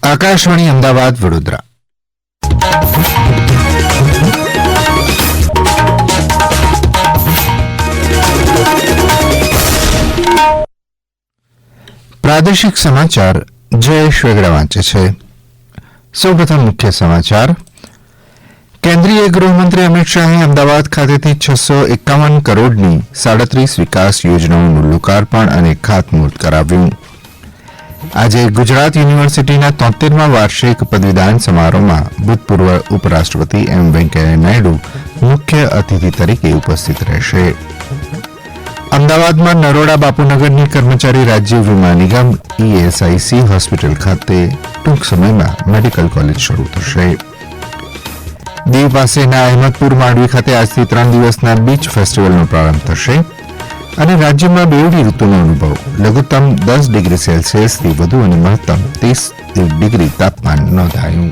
આકાશવાણી અમદાવાદ વડોદરા. પ્રાદેશિક સમાચાર જયેશ વેગડા વાંચે છે. સૌપ્રથમ મુખ્ય સમાચાર. કેન્દ્રીય ગૃહમંત્રી અમિત શાહે અમદાવાદ ખાતેથી 651 કરોડની 37 વિકાસ યોજનાઓનું લોકાર્પણ અને ખાતમુહૂર્ત કરાવ્યું. આજે ગુજરાત યુનિવર્સિટીના 73મા વાર્ષિક પદવીદાન સમારોહમાં ભૂતપૂર્વ ઉપરાષ્ટ્રપતિ એમ વેંકૈયા નાયડુ મુખ્ય અતિથિ તરીકે ઉપસ્થિત રહેશે. અમદાવાદમાં નરોડા બાપુનગરની કર્મચારી રાજ્ય વીમા નિગમ ESIC હોસ્પિટલ ખાતે ટૂંક સમયમાં મેડિકલ કોલેજ શરૂ થશે. દીવ પાસેના અહેમદપુર માંડવી ખાતે આજથી 3 દિવસના બીચ ફેસ્ટિવલનો પ્રારંભ થશે. અને રાજ્યમાં બેવડી ઋતુનો અનુભવ. લઘુત્તમ 10 ડિગ્રી સેલ્સિયસથી વધુ અને મહત્તમ 30 ડિગ્રી તાપમાન નોંધાયું.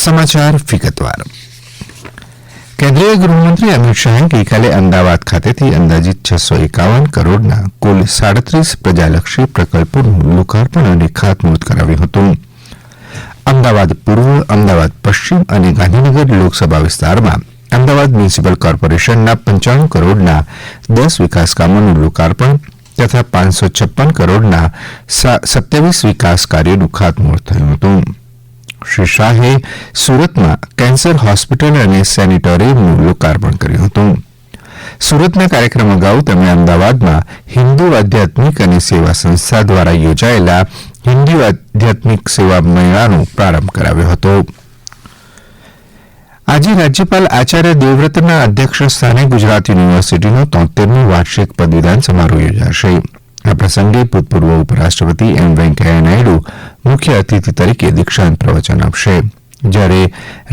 સમાચાર વિગતવાર. કેન્દ્રીય ગૃહમંત્રી અમિત શાહે ગઈકાલે અમદાવાદ ખાતેથી અંદાજિત 651 કરોડના કુલ 37 પ્રજાલક્ષી પ્રકલ્પોનું લોકાર્પણ અને ખાતમુહૂર્ત કરાવ્યું હતું. અમદાવાદ પૂર્વ, અમદાવાદ પશ્ચિમ અને ગાંધીનગર લોકસભા વિસ્તારમાં અમદાવાદ મ્યુનિસિપલ કોર્પોરેશનના 95 કરોડના 10 વિકાસ કામોનું લોકાર્પણ તથા 556 કરોડના 27 વિકાસ કાર્યોનું ખાતમુહૂર્ત થયું હતું. શ્રી શાહે સુરતમાં કેન્સર હોસ્પિટલ અને સેનિટોરિયમનું લોકાર્પણ કર્યું હતું. સુરતના કાર્યક્રમ અગાઉ તેમણે અમદાવાદમાં હિન્દુ આધ્યાત્મિક અને સેવા સંસ્થા દ્વારા યોજાયેલા હિન્દુ આધ્યાત્મિક સેવા મેળાનો પ્રારંભ કરાવ્યો હતો. આજે રાજ્યપાલ આચાર્ય દેવવ્રતના અધ્યક્ષ સ્થાને ગુજરાત યુનિવર્સિટીનો 73મો વાર્ષિક પદવીદાન સમારોહ યોજાશે. આ પ્રસંગે ભૂતપૂર્વ ઉપરાષ્ટ્રપતિ એમ વેંકૈયા નાયડુ મુખ્ય અતિથિ તરીકે દીક્ષાંત પ્રવચન આપશે, જ્યારે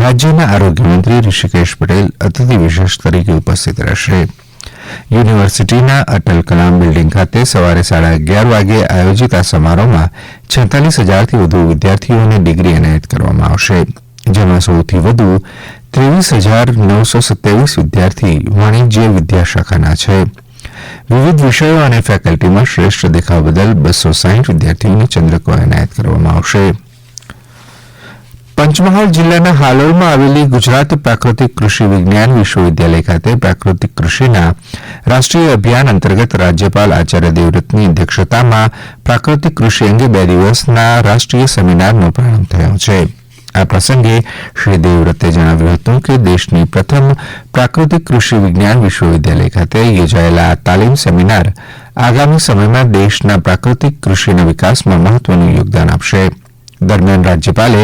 રાજ્યના આરોગ્યમંત્રી ઋષિકેશ પટેલ અતિથિ વિશેષ તરીકે ઉપસ્થિત રહેશે. યુનિવર્સિટીના અટલ કલામ બિલ્ડિંગ ખાતે સવારે 11:30 વાગે આયોજિત આ સમારોહમાં 46,000થી વધુ વિદ્યાર્થીઓને ડિગ્રી એનાયત કરવામાં આવશે, જેમાં સૌથી વધુ 23,927 વિદ્યાર્થી વાણિજ્ય વિદ્યાશાખાના છે. વિવિધ વિષયો અને ફેકલ્ટીમાં શ્રેષ્ઠ દેખાવ બદલ 260 વિદ્યાર્થીઓને ચંદ્રકો એનાયત કરવામાં આવશે. પંચમહાલ જિલ્લાના હાલોલમાં આવેલી ગુજરાત પ્રાકૃતિક કૃષિ વિજ્ઞાન વિશ્વવિદ્યાલય ખાતે પ્રાકૃતિક કૃષિના રાષ્ટ્રીય અભિયાન અંતર્ગત રાજ્યપાલ આચાર્ય દેવવ્રતની અધ્યક્ષતામાં પ્રાકૃતિક કૃષિ અંગે 2 દિવસના રાષ્ટ્રીય સેમિનારનો પ્રારંભ થયો છે. આ પ્રસંગે શ્રી દેવવ્રતે જણાવ્યું હતું કે દેશની પ્રથમ પ્રાકૃતિક કૃષિ વિજ્ઞાન વિશ્વવિદ્યાલય ખાતે યોજાયેલા આ તાલીમ સેમિનાર આગામી સમયમાં દેશના પ્રાકૃતિક કૃષિના વિકાસમાં મહત્વનું યોગદાન આપશે. દરમિયાન રાજ્યપાલે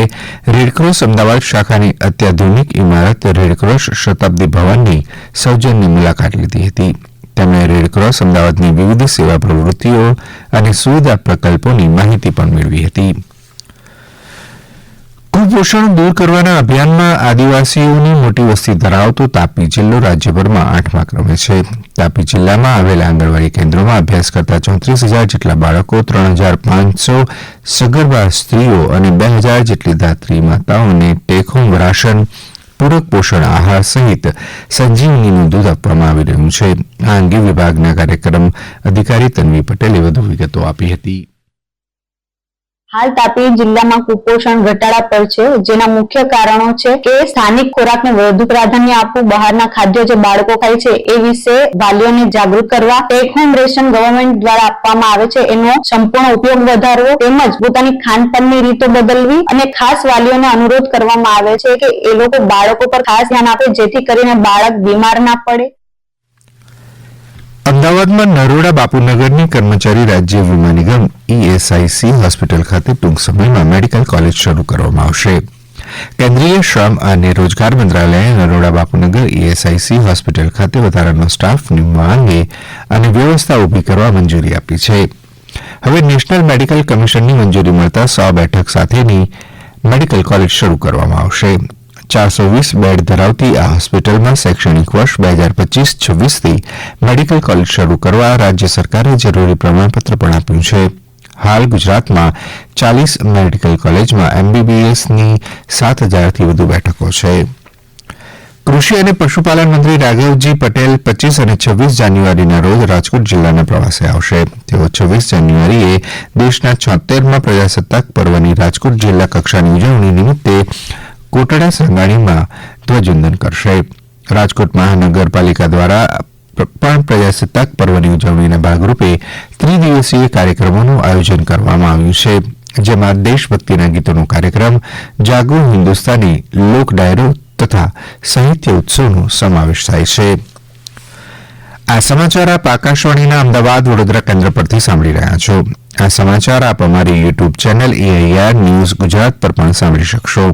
રેડક્રોસ અમદાવાદ શાખાની અત્યાધુનિક ઇમારત રેડક્રોસ શતાબ્દી ભવનની સૌજન્ય મુલાકાત લીધી હતી. તેમણે રેડક્રોસ અમદાવાદની વિવિધ સેવા પ્રવૃત્તિઓ અને સુવિધા પ્રકલ્પોની માહિતી પણ મેળવી હતી. કુપોષણ દૂર કરવાના અભિયાનમાં આદિવાસીઓની મોટી વસ્તી ધરાવતો તાપી જિલ્લો રાજ્યભરમાં 8મા ક્રમે છે. તાપી જિલ્લામાં આવેલા આંગણવાડી કેન્દ્રોમાં અભ્યાસ કરતા 34,000 જેટલા બાળકો, 3,500 સગર્ભા સ્ત્રીઓ અને 2,000 જેટલી ધાત્રી માતાઓને ટેક હોમ રાશન, પૂરક પોષણ આહાર સહિત સંજીવનીનું દૂધ આપવામાં આવી રહ્યું છે. આ અંગે વિભાગના કાર્યક્રમ અધિકારી તન્વી પટેલે વધુ વિગતો આપી હતી. હાલ તાપી જિલ્લામાં કુપોષણ ઘટાડા પર છે, જેના મુખ્ય કારણો છે કે સ્થાનિક ખોરાકને વધુ પ્રાધાન્ય આપવું, બહારના ખાદ્યો જે બાળકો ખાય છે એ વિશે વાલીઓને જાગૃત કરવા, ટેક હોમ રેશન ગવર્મેન્ટ દ્વારા આપવામાં આવે છે એનો સંપૂર્ણ ઉપયોગ વધારવો, તેમજ પોતાની ખાનપાનની રીતો બદલવી અને ખાસ વાલીઓને અનુરોધ કરવામાં આવે છે કે એ લોકો બાળકો પર ખાસ ધ્યાન આપે, જેથી કરીને બાળક બીમાર ના પડે. અમદાવાદમાં નરોડા બાપુનગરની કર્મચારી રાજ્ય વીમા નિગમ ESIC હોસ્પિટલ ખાતે ટૂંક સમયમાં મેડિકલ કોલેજ શરૂ કરવામાં આવશે. કેન્દ્રીય શ્રમ અને રોજગાર મંત્રાલયે નરોડા બાપુનગર ESIC હોસ્પિટલ ખાતે વધારાનો સ્ટાફ નિમવા અંગે અને વ્યવસ્થા ઊભી કરવા મંજૂરી આપી છે. હવે નેશનલ મેડિકલ કમિશનની મંજૂરી મળતા 100 બેઠક સાથેની મેડિકલ કોલેજ શરૂ કરવામાં આવશે. 420 બેડ ધરાવતી આ હોસ્પિટલમાં શૈક્ષણિક વર્ષ 2025-26થી મેડિકલ કોલેજ શરૂ કરવા રાજ્ય સરકારે જરૂરી પ્રમાણપત્ર પણ આપ્યું છે. હાલ ગુજરાતમાં 40 મેડિકલ કોલેજમાં MBBSની 7,000થી વધુ બેઠકો છે. કૃષિ અને પશુપાલન મંત્રી રાઘવજી પટેલ 25 અને 26 જાન્યુઆરીના રોજ રાજકોટ જિલ્લાના પ્રવાસે આવશે. તેઓ 26 જાન્યુઆરીએ દેશના 76મા પ્રજાસત્તાક પર્વની રાજકોટ જિલ્લા કક્ષાની ઉજવણી નિમિત્તે કોટડા સંગાણીમાં ધ્વજવંદન કરશે. રાજકોટ મહાનગરપાલિકા દ્વારા પણ પ્રજાસત્તાક પર્વની ઉજવણીના ભાગરૂપે ત્રિદિવસીય કાર્યક્રમોનું આયોજન કરવામાં આવ્યું છે, જેમાં દેશભક્તિના ગીતોનો કાર્યક્રમ, જાગો હિન્દુસ્તાની, લોક ડાયરો તથા સાહિત્ય ઉત્સવનો સમાવેશ થાય છે. આ સમાચાર આપ આકાશવાણીના અમદાવાદ વડોદરા કેન્દ્ર પરથી સાંભળી રહ્યા છો. આ સમાચાર આપ અમારી YouTube channel AIR news Gujarat પર પણ સાંભળી શકશો.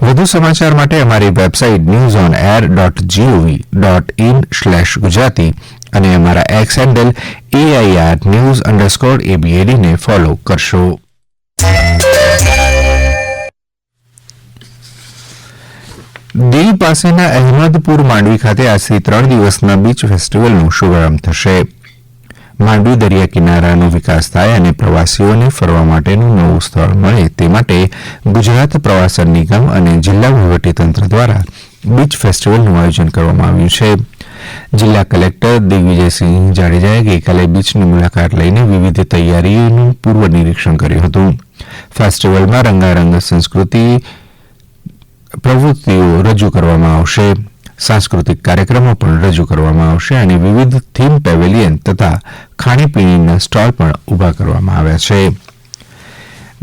વધુ સમાચાર માટે અમારી વેબસાઇટ newsonair.gov.in/gujarati અને અમારા એક્સ હેન્ડલ AIR_news_ABAD ને ફોલો કરશો. દીવ પાસેના અહેમદપુર માંડવી ખાતે આજથી 3 દિવસના બીચ ફેસ્ટિવલનો શુભારંભ થશે. માંડવી દરિયા કિનારાનો વિકાસ થાય અને પ્રવાસીઓને ફરવા માટેનું નવું સ્થળ મળે તે માટે ગુજરાત પ્રવાસન નિગમ અને જિલ્લા વહીવટીતંત્ર દ્વારા બીચ ફેસ્ટિવલનું આયોજન કરવામાં આવ્યું છે. જિલ્લા કલેક્ટર દિગ્વિજયસિંહ જાડેજાએ ગઈકાલે બીચની મુલાકાત લઈને વિવિધ તૈયારીઓનું પૂર્વ નિરીક્ષણ કર્યું હતું. ફેસ્ટિવલમાં રંગારંગ સંસ્કૃતિ પ્રવૃત્તિઓ રજૂ કરવામાં આવશે, સાંસ્કૃતિક કાર્યક્રમો પણ રજૂ કરવામાં આવશે અને વિવિધ થીમ પેવેલિયન તથા ખાણીપીણીના સ્ટોલ પણ ઊભા કરવામાં આવ્યા છે.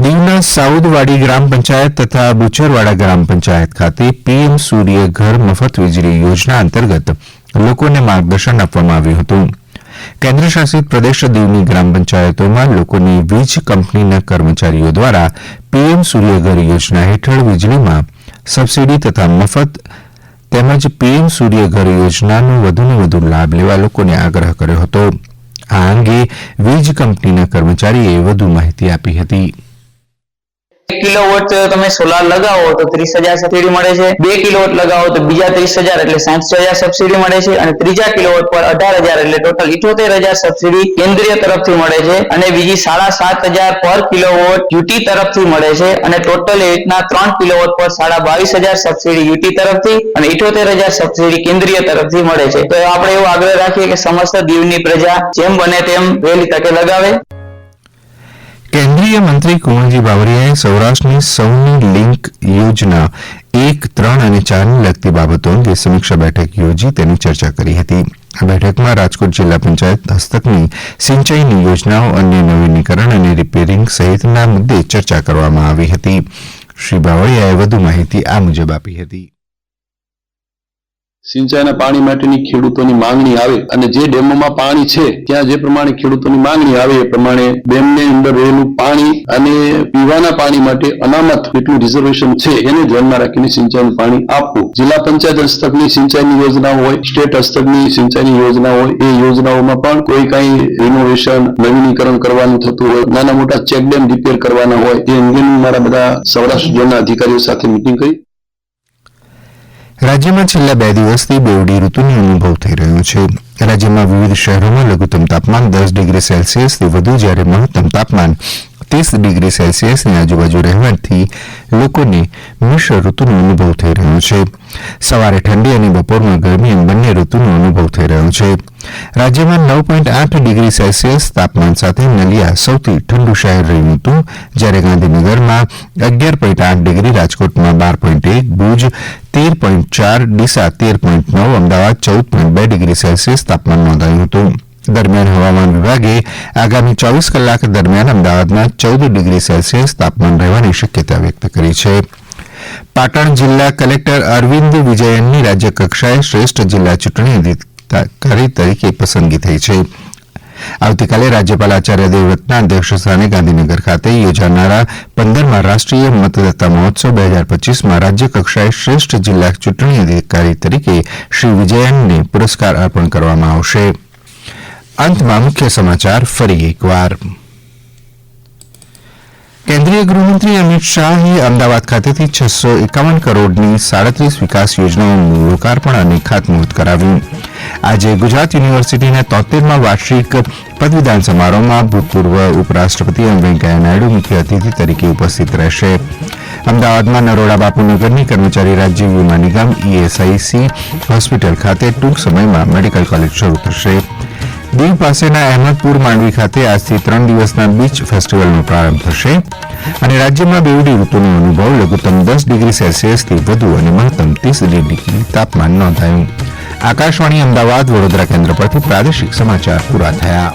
દીવના સાઉદવાડી ગ્રામ પંચાયત તથા બુચરવાડા ગ્રામ પંચાયત ખાતે PM સૂર્ય ઘર મફત વીજળી યોજના અંતર્ગત લોકોને માર્ગદર્શન આપવામાં આવ્યું હતું. કેન્દ્ર શાસિત પ્રદેશ દીવની ગ્રામ પંચાયતોમાં લોકોની વીજ કંપનીના કર્મચારીઓ દ્વારા PM સૂર્ય ઘર યોજના હેઠળ વીજળીમાં સબસીડી તથા મફત તેમજ PM સૂર્ય ઘર યોજનાનો વધુને વધુ લાભ લેવા લોકોને આગ્રહ કર્યો હતો. આ અંગે વીજ કંપનીના કર્મચારીએ વધુ માહિતી આપી હતી. 1 કિલોવોટ તમે સોલાર લગાવો તો 30,000 સબસિડી મળે છે. 2 કિલોવોટ લગાવો તો બીજા 30,000 એટલે 60,000 સબસિડી મળે છે અને ત્રીજા કિલોવોટ પર 18,000 એટલે ટોટલ 78,000 સબસિડી કેન્દ્રીય તરફથી મળે છે અને બીજી 7,500 પર કિલોવોટ યુટી તરફથી મળે છે અને ટોટલ એ રીતના 3 કિલોવોટ પર 22,500 સબસિડી યુટી તરફથી અને 78,000 સબસિડી કેન્દ્રીય તરફથી મળે છે. તો આપણે એવો આગ્રહ રાખીએ કે સમસ્ત દીવની પ્રજા જેમ બને તેમ વહેલી તકે લગાવે. કેન્દ્રીય મંત્રી કુંવરજી બાવળિયાએ સૌરાષ્ટ્રની સૌની લિંક યોજના 1, 3 અને 4ને લગતી બાબતો અંગે સમીક્ષા બેઠક યોજી તેની ચર્ચા કરી હતી. આ બેઠકમાં રાજકોટ જિલ્લા પંચાયત હસ્તકની સિંચાઈની યોજનાઓ, અન્ય નવીનીકરણ અને રિપેરિંગ સહિતના મુદ્દે ચર્ચા કરવામાં આવી હતી. શ્રી બાવળિયાએ વધુ માહિતી આ મુજબ આપી હતી. સિંચાઈના પાણી માટેની ખેડૂતોની માંગણી આવે અને જે ડેમોમાં પાણી છે ત્યાં જે પ્રમાણે ખેડૂતોની માંગણી આવે એ પ્રમાણે ડેમની અંદર રહેલું પાણી અને પીવાના પાણી માટે અનામત કેટલું રિઝર્વેશન છે એને ધ્યાનમાં રાખીને સિંચાઈનું પાણી આપવું. જિલ્લા પંચાયત હસ્તકની સિંચાઈની યોજના હોય, સ્ટેટ હસ્તકની સિંચાઈની યોજના હોય, એ યોજનાઓમાં પણ કોઈ કઈ રિનોવેશન નવીનીકરણ કરવાનું થતું હોય, નાના મોટા ચેકડેમ રિપેર કરવાના હોય, એ અંગેનું મારા બધા સૌરાષ્ટ્ર ઝોનના અધિકારીઓ સાથે મિટિંગ કરી. રાજ્યમાં છેલ્લા 2 દિવસથી બેવડી ઋતુનો અનુભવ થઈ રહ્યો છે. રાજ્યમાં વિવિધ શહેરોમાં લઘુત્તમ તાપમાન 10 ડિગ્રી સેલ્સિયસથી વધુ, જ્યારે મહત્તમ તાપમાન 30 ડિગ્રી સેલ્સિયસની આજુબાજુ રહેવાથી લોકોને મિશ્ર ઋતુનો અનુભવ થઈ રહ્યો છે. સવારે ઠંડી અને બપોરમાં ગરમી એમ બંને ઋતુનો અનુભવ થઈ રહ્યો છે. રાજ્યમાં 9.8 ડિગ્રી સેલ્સિયસ તાપમાન સાથે નલિયા સૌથી ઠંડુ શહેર રહ્યું હતું, જ્યારે ગાંધીનગરમાં 11.8 ડિગ્રી, રાજકોટમાં 12.1, ભુજ 13.4, ડીસા 13.9, અમદાવાદ 14.2 ડિગ્રી સેલ્સિયસ તાપમાન નોંધાયું હતું. દરમિયાન હવામાન વિભાગે આગામી 24 કલાક દરમિયાન અમદાવાદમાં 14 ડિગ્રી સેલ્સિયસ તાપમાન રહેવાની શક્યતા વ્યક્ત કરી છે. પાટણ જિલ્લા કલેક્ટર અરવિંદ વિજયનની રાજ્ય કક્ષાએ શ્રેષ્ઠ જિલ્લા ચૂંટણી અધિકારી તરીકે પસંદગી થઈ છે. આવતીકાલે રાજ્યપાલ આચાર્ય દેવવ્રતના અધ્યક્ષસ્થાને ગાંધીનગર ખાતે યોજાનારા 15મા રાષ્ટ્રીય મતદાતા મહોત્સવ 2025માં રાજ્ય કક્ષાએ શ્રેષ્ઠ જિલ્લા ચૂંટણી અધિકારી તરીકે શ્રી વિજયનને પુરસ્કાર અર્પણ કરવામાં આવશે. અંતમાં મુખ્ય સમાચાર ફરી એકવાર. કેન્દ્રીય ગૃહમંત્રી અમિત શાહે અમદાવાદ ખાતેથી 651 કરોડની 37 વિકાસ યોજનાઓનું લોકાર્પણ અને ખાતમુહૂર્ત કરાવ્યું. આજે ગુજરાત યુનિવર્સિટીના 73મા વાર્ષિક પદવીદાન સમારોહમાં ભૂતપૂર્વ ઉપરાષ્ટ્રપતિ એમ વેંકૈયા નાયડુ મુખ્ય અતિથિ તરીકે ઉપસ્થિત રહેશે. અમદાવાદમાં નરોડા બાપુનગરની કર્મચારી રાજ્ય વીમા નિગમ ESIC હોસ્પિટલ ખાતે ટૂંક સમયમાં મેડિકલ કોલેજ શરૂ થશે. દીવ પાસેના અહેમદપુર માંડવી ખાતે આજથી 3 દિવસના બીચ ફેસ્ટિવલનો પ્રારંભ થશે અને રાજ્યમાં બેવડી ઋતુનો અનુભવ લઘુત્તમ 10 ડિગ્રી સેલ્સિયસથી વધુ અને મહત્તમ 30 ડિગ્રી તાપમાન નોંધાયું. આકાશવાણી અમદાવાદ વડોદરા કેન્દ્ર પરથી પ્રાદેશિક સમાચાર પૂરા થયા.